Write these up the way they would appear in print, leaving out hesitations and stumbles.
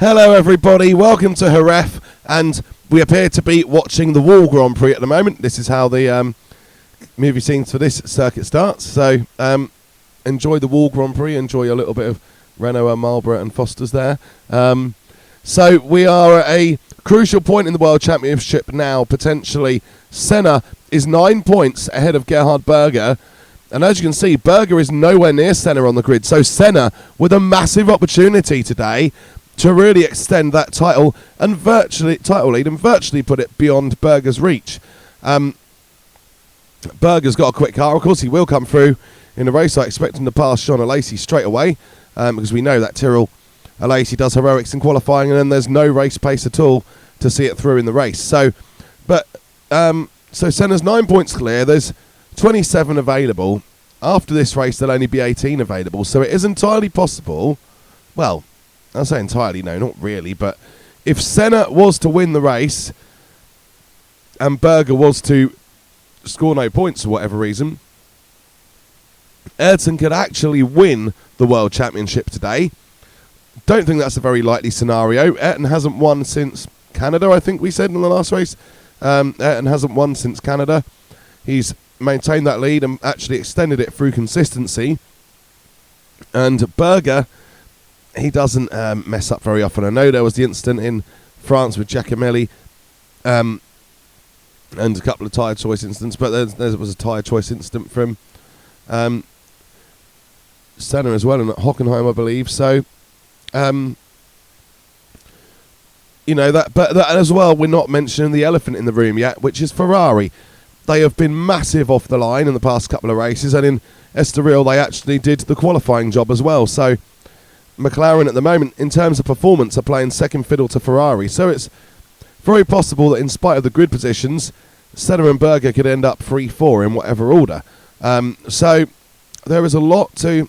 Hello everybody, welcome to Jerez, and we appear to be watching the Wall Grand Prix at the moment. This is how the movie scenes for this circuit starts, so enjoy the Wall Grand Prix, enjoy a little bit of Renault and Marlboro and Foster's there. So we are at a crucial point in the World Championship now, potentially. Senna is 9 points ahead of Gerhardberger, and as you can see, Berger is nowhere near Senna on the grid, so Senna with a massive opportunity today to really extend that title lead and virtually put it beyond Berger's reach. Berger's got a quick car, of course he will come through in the race. I expect him to pass jeanalesi straight away, because we know that tyrrell Alesi does heroics in qualifying, and then there's no race pace at all to see it through in the race. So Senna's 9 points clear. There's 27 available. After this race, there'll only be 18 available. So it is entirely possible. Well, I'll say entirely, no, not really. But if Senna was to win the race and Berger was to score no points for whatever reason, Ayrton could actually win the World Championship today. Don't think that's a very likely scenario. Ayrton hasn't won since Canada, I think we said in the last race. Ayrton hasn't won since Canada. He's maintained that lead and actually extended it through consistency. And Berger, he doesn't mess up very often. I know there was the incident in France with Giacomelli and a couple of tyre choice incidents, but there was a tyre choice incident from Senna as well, and at Hockenheim, I believe. So, but as well, we're not mentioning the elephant in the room yet, which is Ferrari. They have been massive off the line in the past couple of races, and in Estoril they actually did the qualifying job as well. So McLaren at the moment, in terms of performance, are playing second fiddle to Ferrari. So it's very possible that in spite of the grid positions, Senna and Berger could end up 3-4 in whatever order. So there is a lot for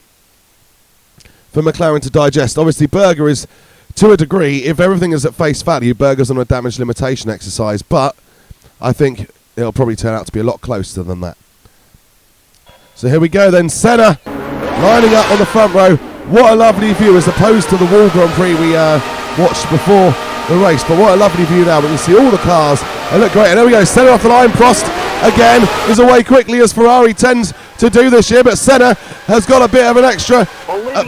McLaren to digest. Obviously, Berger is, to a degree, if everything is at face value, Berger's on a damage limitation exercise, but I think it'll probably turn out to be a lot closer than that. So here we go then, Senna lining up on the front row. What a lovely view as opposed to the Wall Grand Prix we watched before the race, but what a lovely view now. We can see all the cars, they look great. And there we go, Senna off the line. Prost again is away quickly, as Ferrari tends to do this year, but Senna has got a bit of an extra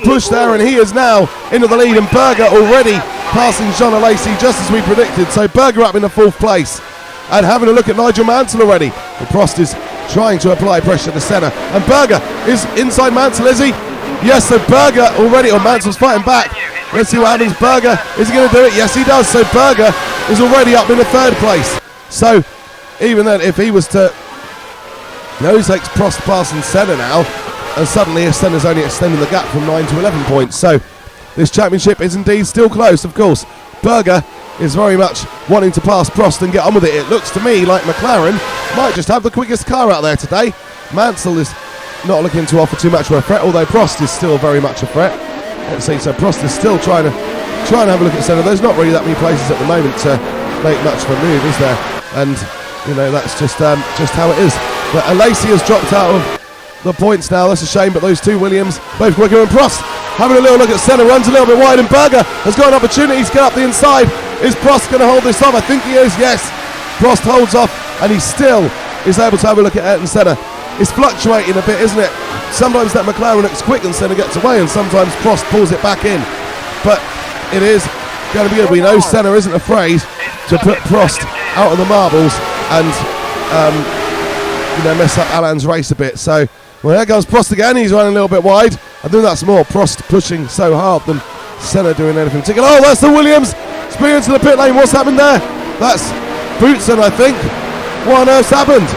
push there, and he is now into the lead, and Berger already passing jeanalesi just as we predicted. So Berger up in the 4th place and having a look at nigelmansell already. And Prost is trying to apply pressure to Senna, and Berger is inside Mansell, is he? Yes, so Berger already, or Mansell's fighting back. Let's see what happens. Berger, is he going to do it? Yes, he does. So Berger is already up in the 3rd place. So even then, if he was to, he takes Prost passing Senna now, and suddenly Senna's only extending the gap from 9 to 11 points. So this championship is indeed still close, of course. Berger is very much wanting to pass Prost and get on with it. It looks to me like McLaren might just have the quickest car out there today. Mansell is not looking to offer too much of a threat, although Prost is still very much a threat. Let's see, so Prost is still trying to have a look at Senna. There's not really that many places at the moment to make much of a move, is there? And that's just how it is. But Alesi has dropped out of the points now. That's a shame, but those two Williams both quicker. And Prost having a little look at Senna, runs a little bit wide, and Berger has got an opportunity to get up the inside. Is Prost going to hold this off? I think he is, yes. Prost holds off, and he still is able to have a look at Ayrton Senna. It's fluctuating a bit, isn't it? Sometimes that McLaren looks quick and Senna gets away, and sometimes Prost pulls it back in. But it is going to be good. We know Senna isn't afraid to put Prost out of the marbles and mess up Alain's race a bit. So, well, there goes Prost again. He's running a little bit wide. I think that's more Prost pushing so hard than Senna doing anything particular. Oh, that's the Williams speeding into the pit lane. What's happened there? That's Boutsen, I think. What on earth's happened?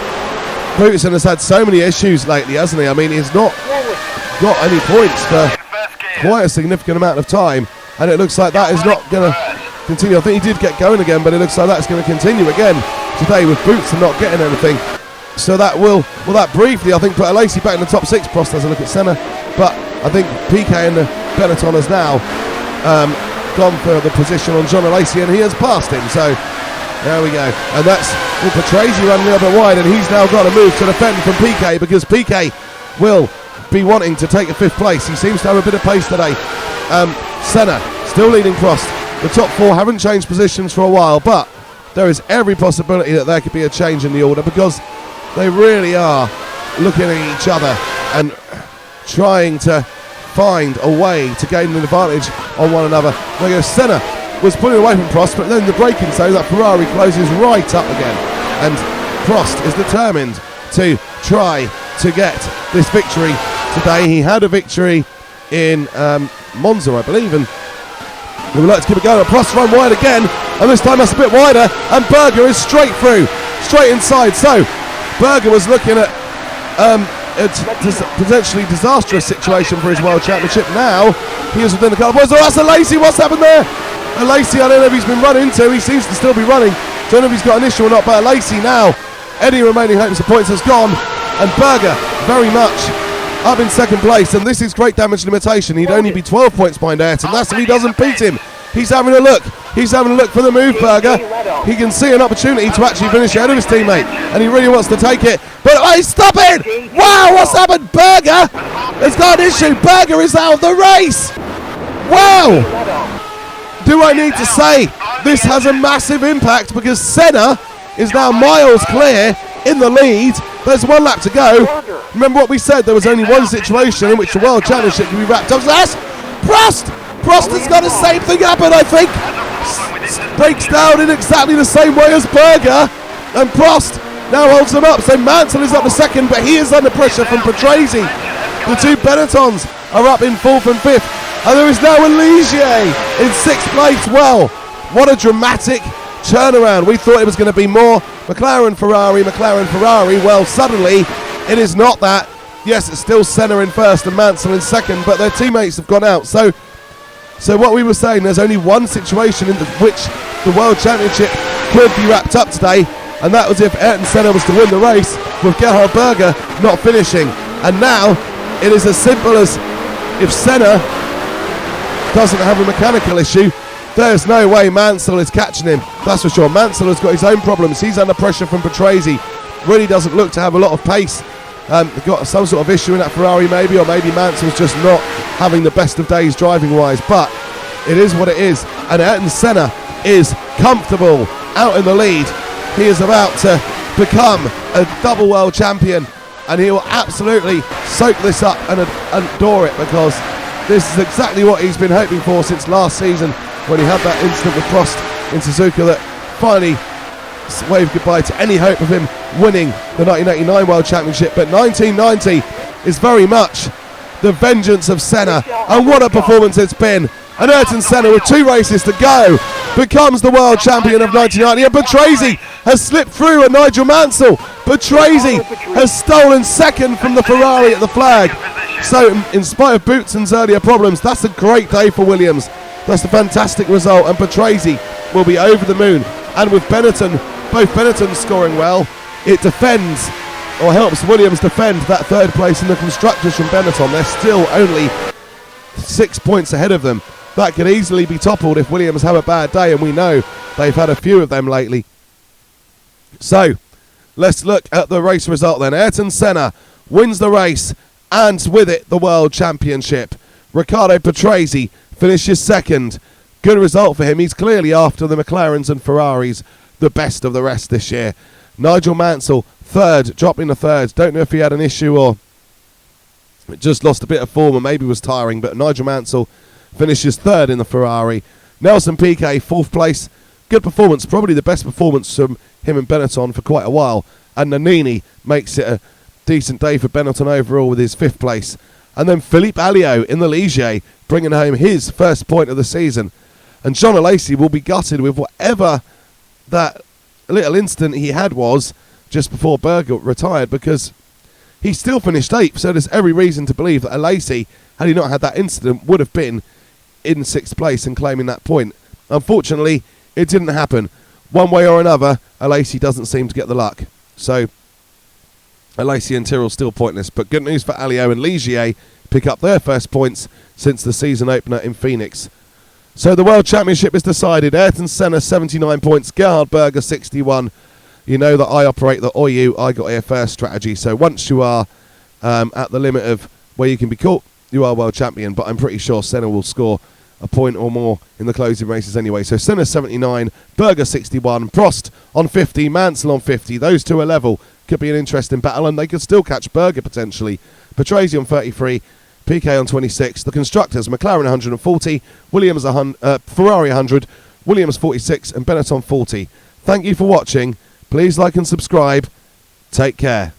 Boutsen has had so many issues lately, hasn't he? I mean, he's not got any points for quite a significant amount of time, and it looks like that is not going to continue. I think he did get going again, but it looks like that's going to continue again today with Boutsen not getting anything. So that will that briefly, I think, put Alesi back in the top 6. Prost has a look at Senna, but I think Piquet and the Benetton has now gone for the position on jeanalesi, and he has passed him. So there we go, and that's Patrese running a little bit wide, and he's now got to move to defend from Piquet, because Piquet will be wanting to take a 5th place. He seems to have a bit of pace today. Senna still leading Prost. The top 4 haven't changed positions for a while, but there is every possibility that there could be a change in the order, because they really are looking at each other and trying to find a way to gain an advantage on one another. There goes Senna, was pulling away from Prost, but then the braking zone, that Ferrari closes right up again, and Prost is determined to try to get this victory today. He had a victory in Monza, I believe, and we would like to keep it going. Prost run wide again, and this time that's a bit wider, and Berger is straight through, straight inside. So Berger was looking at a potentially disastrous situation for his World Championship. Now he is within the car. Oh, that's Alesi. What's happened there? Alesi, I don't know if he's been run into. He seems to still be running. Don't know if he's got an issue or not, but Alesi now, any remaining hopes of points has gone, and Berger very much up in second place, and this is great damage limitation. He'd only be 12 points behind Ayrton. That's if he doesn't beat him. He's having a look. He's having a look for the move, Berger. He can see an opportunity to actually finish ahead of his teammate, and he really wants to take it. But hey, stop it! Wow, what's happened? Berger has got an issue. Berger is out of the race. Wow! Do I need to say this has a massive impact, because Senna is now miles clear in the lead. There's 1 lap to go. Remember what we said, there was only one situation in which the World Championship can be wrapped up. So that's Prost! Prost has got the same thing happen, I think. Breaks down in exactly the same way as Berger, and Prost now holds them up. So Mansell is up to second, but he is under pressure from Patrese. The 2 Benettons are up in 4th and 5th, and there is now a Ligier in 6th place. Well, what a dramatic turnaround. We thought it was going to be more McLaren, Ferrari. Well, suddenly it is not that. Yes, it's still Senna in first and Mansell in second, but their teammates have gone out. So what we were saying, there's only one situation in which the World Championship could be wrapped up today, and that was if Ayrton Senna was to win the race, with Gerhardberger not finishing. And now it is as simple as, if Senna doesn't have a mechanical issue, there's no way Mansell is catching him. That's for sure. Mansell has got his own problems. He's under pressure from Patrese. Really doesn't look to have a lot of pace. Got some sort of issue in that Ferrari maybe, or maybe Mansell's just not having the best of days driving wise. But it is what it is. And Ayrton Senna is comfortable out in the lead. He is about to become a double world champion, and he will absolutely soak this up and adore it, because this is exactly what he's been hoping for since last season, when he had that incident with Prost in Suzuka that finally waved goodbye to any hope of him winning the 1989 World Championship. But 1990 is very much the vengeance of Senna, and what a performance it's been. And Ayrton Senna, with 2 races to go, becomes the world champion of 1990. And Patrese has slipped through a Nigel Mansell. Patrese has stolen second from the Ferrari at the flag. So in spite of Boutsen's earlier problems, that's a great day for Williams. That's a fantastic result, and Patrese will be over the moon. And with Benetton, both Benetton scoring well, it defends, or helps Williams defend, that 3rd place in the constructors from Benetton. They're still only 6 points ahead of them. That could easily be toppled if Williams have a bad day, and we know they've had a few of them lately. So let's look at the race result then. Ayrton Senna wins the race, and with it the World Championship. Riccardo Patrese finishes second. Good result for him. He's clearly, after the McLarens and Ferraris, the best of the rest this year. Nigel Mansell third, dropping the third. Don't know if he had an issue or just lost a bit of form or maybe was tiring, but Nigel Mansell finishes third in the Ferrari. Nelsonpiquet, 4th place. Good performance, probably the best performance from him and Benetton for quite a while. And Nannini makes it a decent day for Benetton overall with his 5th place. And then phillipealliot in the Ligier, bringing home his 1st point of the season. And jeanalesi will be gutted with whatever that little incident he had was just before Berger retired, because he still finished 8th. So there's every reason to believe that Alesi, had he not had that incident, would have been in 6th place and claiming that point. Unfortunately, it didn't happen. One way or another, Alesi doesn't seem to get the luck. So Alesi and Tyrrell still pointless. But good news for Alliot and Ligier, pick up their 1st points since the season opener in Phoenix. So the World Championship is decided. Ayrton Senna 79 points, Gerhardberger 61. You know that I operate the OYU, I got here first strategy. So once you are at the limit of where you can be caught, you are world champion. But I'm pretty sure Senna will score a point or more in the closing races anyway. So Senna 79, Berger 61, Prost on 50, Mansell on 50. Those two are level. Could be an interesting battle, and they could still catch Berger potentially. Patrese on 33, Piquet on 26. The constructors, McLaren 140, Williams Ferrari 100, Williams 46, and Benetton 40. Thank you for watching. Please like and subscribe. Take care.